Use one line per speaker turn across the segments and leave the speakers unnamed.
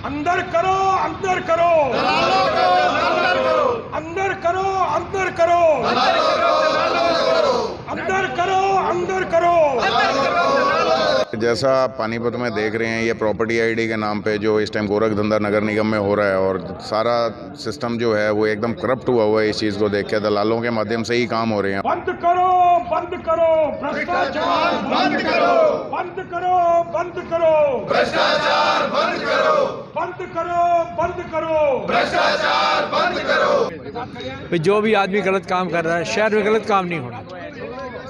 अंदर करो, अंदर करो, अंदर करो, अंदर करो, अंदर करो, अंदर करो।
जैसा आप पानीपत में देख रहे हैं, ये प्रॉपर्टी आईडी के नाम पे जो इस टाइम गोरखधंधा नगर निगम में हो रहा है और सारा सिस्टम जो है वो एकदम करप्ट हुआ हुआ है। इस चीज़ को देख के दलालों के माध्यम से ही काम हो रहे हैं।
बंद करो, बंद करो भ्रष्टाचार, बंद करो, बंद करो, बंद करो भ्रष्टाचार, बंद करो, बंद करो, बंद करो भ्रष्टाचार, बंद करो।
जो भी आदमी गलत काम कर रहा है, शहर में गलत काम नहीं होना।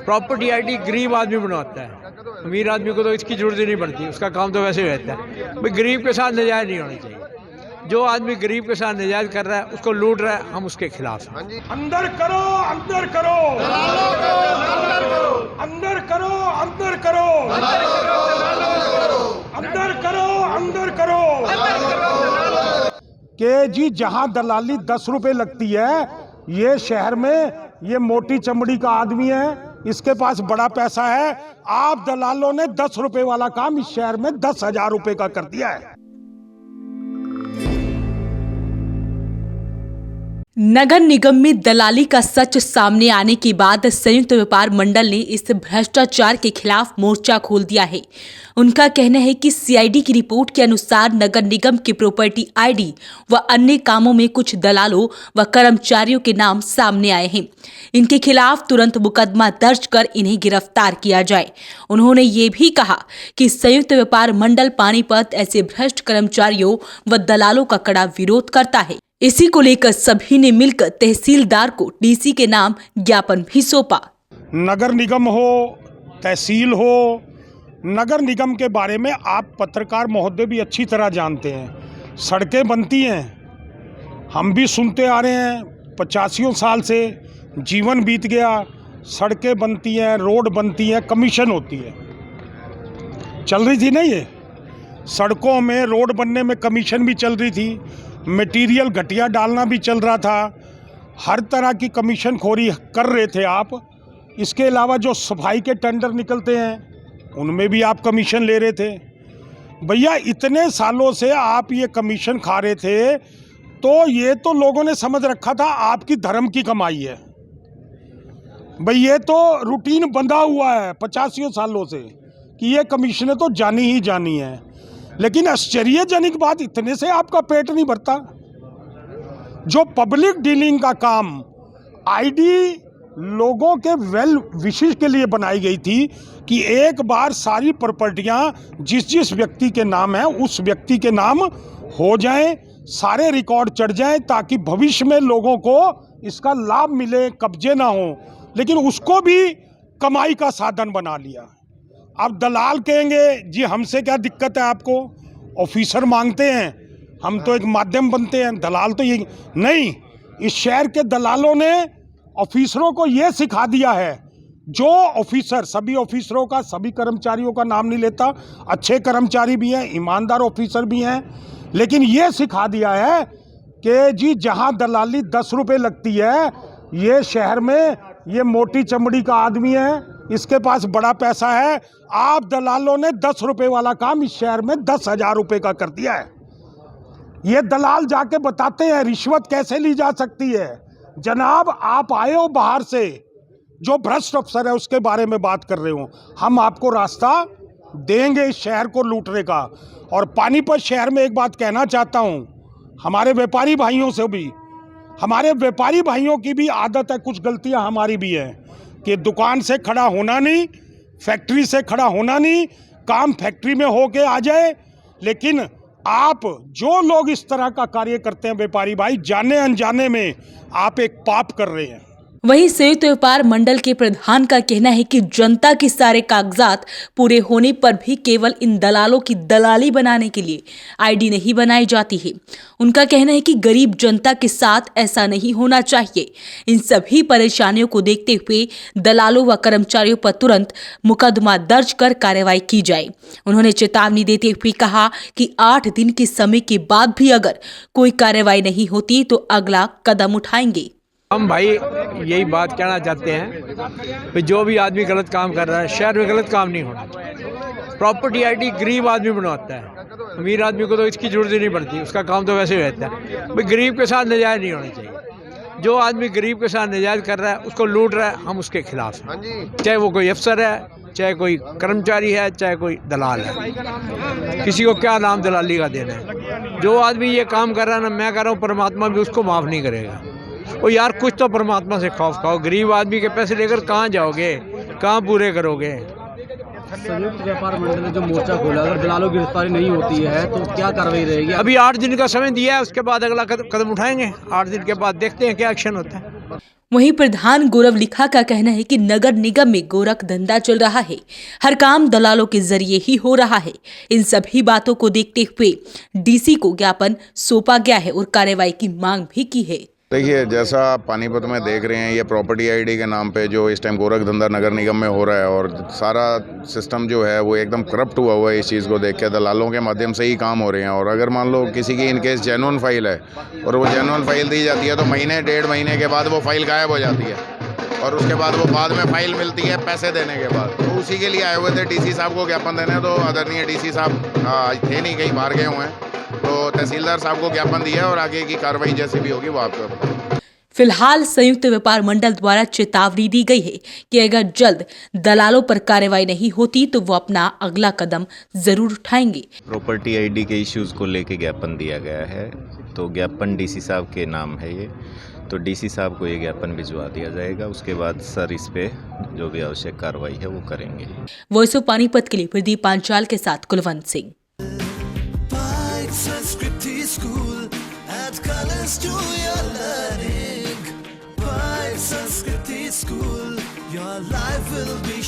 प्रॉपर्टी आईडी गरीब आदमी बनवाता है, अमीर आदमी को तो इसकी जरूरत ही नहीं पड़ती, उसका काम तो वैसे ही रहता है। भाई गरीब के साथ नाजायज नहीं होनी चाहिए। जो आदमी गरीब के साथ नाजायज कर रहा है, उसको लूट रहा है, हम उसके खिलाफ हैं।
अंदर करो, अंदर करो, अंदर करो, अंदर करो, अंदर करो, अंदर करो।
कि जी जहां दलाली 10 रुपए लगती है, ये शहर में ये मोटी चमड़ी का आदमी है, इसके पास बड़ा पैसा है। आप दलालों ने 10 रुपए वाला काम इस शहर में 10,000 रुपए का कर दिया है।
नगर निगम में दलाली का सच सामने आने के बाद संयुक्त व्यापार मंडल ने इस भ्रष्टाचार के खिलाफ मोर्चा खोल दिया है। उनका कहना है कि सीआईडी की रिपोर्ट के अनुसार नगर निगम की प्रॉपर्टी आईडी व अन्य कामों में कुछ दलालों व कर्मचारियों के नाम सामने आए हैं। इनके खिलाफ तुरंत मुकदमा दर्ज कर इन्हें गिरफ्तार किया जाए। उन्होंने ये भी कहा कि संयुक्त व्यापार मंडल पानीपत ऐसे भ्रष्ट कर्मचारियों व दलालों का कड़ा विरोध करता है। इसी को लेकर सभी ने मिलकर तहसीलदार को डीसी के नाम ज्ञापन भी सौंपा।
नगर निगम हो, तहसील हो, नगर निगम के बारे में आप पत्रकार महोदय भी अच्छी तरह जानते हैं। सड़कें बनती हैं, हम भी सुनते आ रहे हैं 85 साल से, जीवन बीत गया। सड़कें बनती हैं, रोड बनती हैं, कमीशन होती है। चल रही थी ना ये, सड़कों में रोड बनने में कमीशन भी चल रही थी, मटेरियल घटिया डालना भी चल रहा था, हर तरह की कमीशन खोरी कर रहे थे आप। इसके अलावा जो सफाई के टेंडर निकलते हैं उनमें भी आप कमीशन ले रहे थे। भैया इतने सालों से आप ये कमीशन खा रहे थे, तो ये तो लोगों ने समझ रखा था आपकी धर्म की कमाई है। भाई ये तो रूटीन बंधा हुआ है 85 सालों से कि ये कमीशनें तो जानी ही जानी है। लेकिन आश्चर्यजनक बात, इतने से आपका पेट नहीं भरता। जो पब्लिक डीलिंग का काम आईडी लोगों के वेल विशेष के लिए बनाई गई थी कि एक बार सारी प्रॉपर्टियां जिस जिस व्यक्ति के नाम है उस व्यक्ति के नाम हो जाएं, सारे रिकॉर्ड चढ़ जाएं, ताकि भविष्य में लोगों को इसका लाभ मिले, कब्जे ना हो। लेकिन उसको भी कमाई का साधन बना लिया। अब दलाल कहेंगे जी हमसे क्या दिक्कत है आपको, ऑफिसर मांगते हैं, हम तो एक माध्यम बनते हैं। दलाल तो ये नहीं, इस शहर के दलालों ने ऑफिसरों को ये सिखा दिया है। जो ऑफिसर, सभी ऑफिसरों का, सभी कर्मचारियों का नाम नहीं लेता, अच्छे कर्मचारी भी हैं, ईमानदार ऑफिसर भी हैं, लेकिन ये सिखा दिया है कि जी जहां दलाली 10 रुपए लगती है, ये शहर में ये मोटी चमड़ी का आदमी है, इसके पास बड़ा पैसा है। आप दलालों ने 10 रुपए वाला काम इस शहर में 10,000 रुपए का कर दिया है। ये दलाल जाके बताते हैं रिश्वत कैसे ली जा सकती है। जनाब आप आए हो बाहर से, जो भ्रष्ट अफसर है उसके बारे में बात कर रहे हो, हम आपको रास्ता देंगे इस शहर को लूटने का। और पानीपत शहर में एक बात कहना चाहता हूँ, हमारे व्यापारी भाइयों से भी, हमारे व्यापारी भाइयों की भी आदत है, कुछ गलतियाँ हमारी भी हैं कि दुकान से खड़ा होना नहीं, फैक्ट्री से खड़ा होना नहीं, काम फैक्ट्री में होके आ जाए। लेकिन आप जो लोग इस तरह का कार्य करते हैं व्यापारी भाई, जाने अनजाने में आप एक पाप कर रहे हैं।
वहीं संयुक्त व्यापार मंडल के प्रधान का कहना है कि जनता के सारे कागजात पूरे होने पर भी केवल इन दलालों की दलाली बनाने के लिए आईडी नहीं बनाई जाती है। उनका कहना है कि गरीब जनता के साथ ऐसा नहीं होना चाहिए। इन सभी परेशानियों को देखते हुए दलालों व कर्मचारियों पर तुरंत मुकदमा दर्ज कर कार्रवाई की जाए। उन्होंने चेतावनी देते हुए कहा कि 8 दिन के समय के बाद भी अगर कोई कार्रवाई नहीं होती तो अगला कदम उठाएंगे।
हम भाई यही बात कहना चाहते हैं कि जो भी आदमी गलत काम कर रहा है, शहर में गलत काम नहीं होना चाहिए। प्रॉपर्टी आईडी गरीब आदमी बनवाता है, अमीर आदमी को तो इसकी जरूरत ही नहीं पड़ती, उसका काम तो वैसे ही रहता है। भाई गरीब के साथ नजायज़ नहीं होना चाहिए। जो आदमी गरीब के साथ नजायज़ कर रहा है, उसको लूट रहा है, हम उसके खिलाफ हैं। चाहे वो कोई अफसर है, चाहे कोई कर्मचारी है, चाहे कोई दलाल है, किसी को क्या नाम दलाली का देना है। जो आदमी ये काम कर रहा है ना, मैं कह रहा हूँ परमात्मा भी उसको माफ़ नहीं करेगा। और यार कुछ तो परमात्मा से खौफ खाओ। गरीब आदमी के पैसे लेकर कहाँ जाओगे, कहाँ पूरे करोगे।
संयुक्त व्यापार मंडल ने जो मोर्चा खोला, अगर दलालों की गिरफ्तारी नहीं होती है तो क्या कार्रवाई रहेगी?
अभी 8 दिन का समय दिया है, उसके बाद अगला कदम उठाएंगे। 8 दिन के बाद देखते हैं क्या एक्शन होता है।
वहीं प्रधान गौरव लिखा का कहना है कि नगर निगम में गोरख धंधा चल रहा है, हर काम दलालों के जरिए ही हो रहा है। इन सभी बातों को देखते हुए डीसी को ज्ञापन सौंपा गया है और कार्रवाई की मांग भी की है।
देखिए, जैसा आप पानीपत में देख रहे हैं, ये प्रॉपर्टी आईडी के नाम पे जो इस टाइम गोरख धंधा नगर निगम में हो रहा है और सारा सिस्टम जो है वो एकदम करप्ट हुआ हुआ है। इस चीज़ को देख के दलालों के माध्यम से ही काम हो रहे हैं। और अगर मान लो किसी की इनकेस जेन्युइन फाइल है और वो जेन्युइन फाइल दी जाती है तो महीने 1.5 महीने के बाद वो फाइल गायब हो जाती है और उसके बाद वो बाद में फाइल मिलती है पैसे देने के बाद। तो उसी के लिए आए हुए थे डीसी साहब को ज्ञापन देने। तो आदरणीय डीसी साहब आज थे नहीं, कहीं बाहर गए हुए हैं, तो तहसीलदार साहब को ज्ञापन दिया और आगे की कार्रवाई जैसी भी होगी वो आपको बताएंगे।
फिलहाल संयुक्त व्यापार मंडल द्वारा चेतावनी दी गई है कि अगर जल्द दलालों पर कार्रवाई नहीं होती तो वो अपना अगला कदम जरूर उठाएंगे।
प्रॉपर्टी आईडी के इश्यूज़ को लेके ज्ञापन दिया गया है, तो ज्ञापन डीसी साहब के नाम है ये, तो डीसी साहब को ये ज्ञापन भिजवा दिया जाएगा। उसके बाद सर इस पे जो भी आवश्यक कार्रवाई है वो करेंगे।
वॉइस ऑफ पानीपत के लिए प्रदीप पांचाल के साथ Kulwant Singh.
Sanskrit School, your life will be